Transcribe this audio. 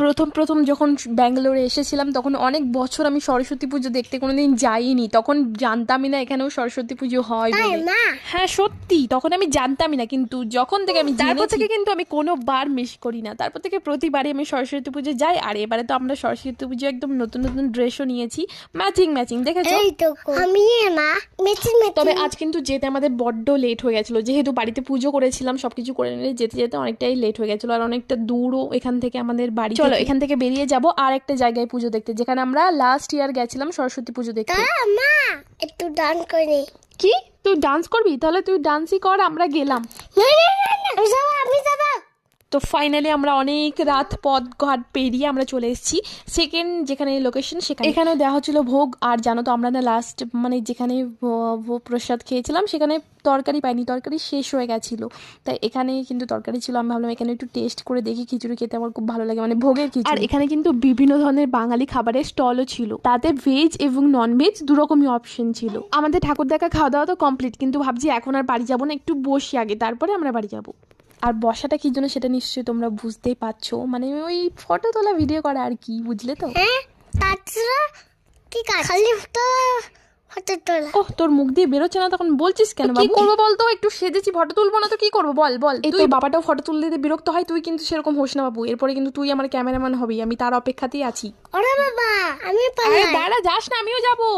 প্রথম যখন ব্যাঙ্গালোরে এসেছিলাম তখন অনেক বছর আমি সরস্বতী পুজো দেখতে কোনোদিন যাইনি। তখন জানতামই না এখানেও সরস্বতী পুজো হয় বলে। হ্যাঁ সত্যি, তখন আমি জানতামই না, কিন্তু যখন থেকে আমি তারপর থেকে কিন্তু আমি কোনোবার মিস করি না। তারপর থেকে প্রতিবারই আমি সরস্বতী পুজো যাই। আর এবারে তো আমরা সরস্বতী পুজো একদম নতুন নতুন ড্রেসও নিয়েছি, ম্যাচিং দেখেছো? আমি না ম্যাচিং। তবে আজ কিন্তু যেতে আমাদের বড্ড লেট হয়ে গেছিলো, যেহেতু বাড়িতে পুজো করেছিলাম, সবকিছু করে নিলে যেতে যেতে অনেকটাই লেট হয়ে গেছিলো। আর অনেকটা দূরও এখান থেকে আমাদের বাড়ি। চলো এখান থেকে বেরিয়ে যাব আর একটা জায়গায় পুজো দেখতে, যেখানে আমরা লাস্ট ইয়ার গেছিলাম সরস্বতী পুজো দেখতে। মা একটু ডান্স করে। কি তুই ডান্স করবি? তাহলে তুই ডান্সই কর, আমরা গেলাম। আমি যাব। তো ফাইনালি আমরা অনেক রাত পথ ঘাট পেরিয়ে আমরা চলে এসেছি সেকেন্ড যেখানে লোকেশন, সেখানে এখানেও দেওয়া হচ্ছিল ভোগ। আর জানো তো আমরা না লাস্ট মানে যেখানে প্রসাদ খেয়েছিলাম সেখানে তরকারি পাইনি, তরকারি শেষ হয়ে গেছিলো। তাই এখানে কিন্তু তরকারি ছিল। আমি ভাবলাম এখানে একটু টেস্ট করে দেখি, খিচুড়ি খেতে আমার খুব ভালো লাগে, মানে ভোগের খিচুড়ি। আর এখানে কিন্তু বিভিন্ন ধরনের বাঙালি খাবারের স্টলও ছিল, তাতে ভেজ এবং নন ভেজ দুরকমই অপশন ছিল। আমাদের ঠাকুর দেখা খাওয়া দাওয়া তো কমপ্লিট, কিন্তু ভাবছি এখন আর বাড়ি যাবো না, একটু বসি আগে, তারপরে আমরা বাড়ি যাবো। আর বসাটা কি জন্য সেটা নিশ্চয়ই তোমরা বুঝতেই পারছো, মানে ওই ফটো তোলা ভিডিও করা আর কি, বুঝলে তো? হ্যাঁ তাছাড়া কি কাজ? খালি ফটো তোলা। ওহ, তোর মুখ দিয়ে বেরোচ্ছে না তখন বলছিস কেন? কি করবো বলতো, একটু সেজেছি, ফটো তুলবো না তো কি করবো বল। এই তুই বাবাটাও ফটো তুলতে দিতে বিরক্ত হয়, তুই কিন্তু সেরকম হোস না বাবু। এরপরে কিন্তু তুই আমার ক্যামেরাম্যান হবি, আমি তার অপেক্ষাতেই আছি। ওরে বাবা আমি দাঁড়া, যাস না, আমিও যাবো।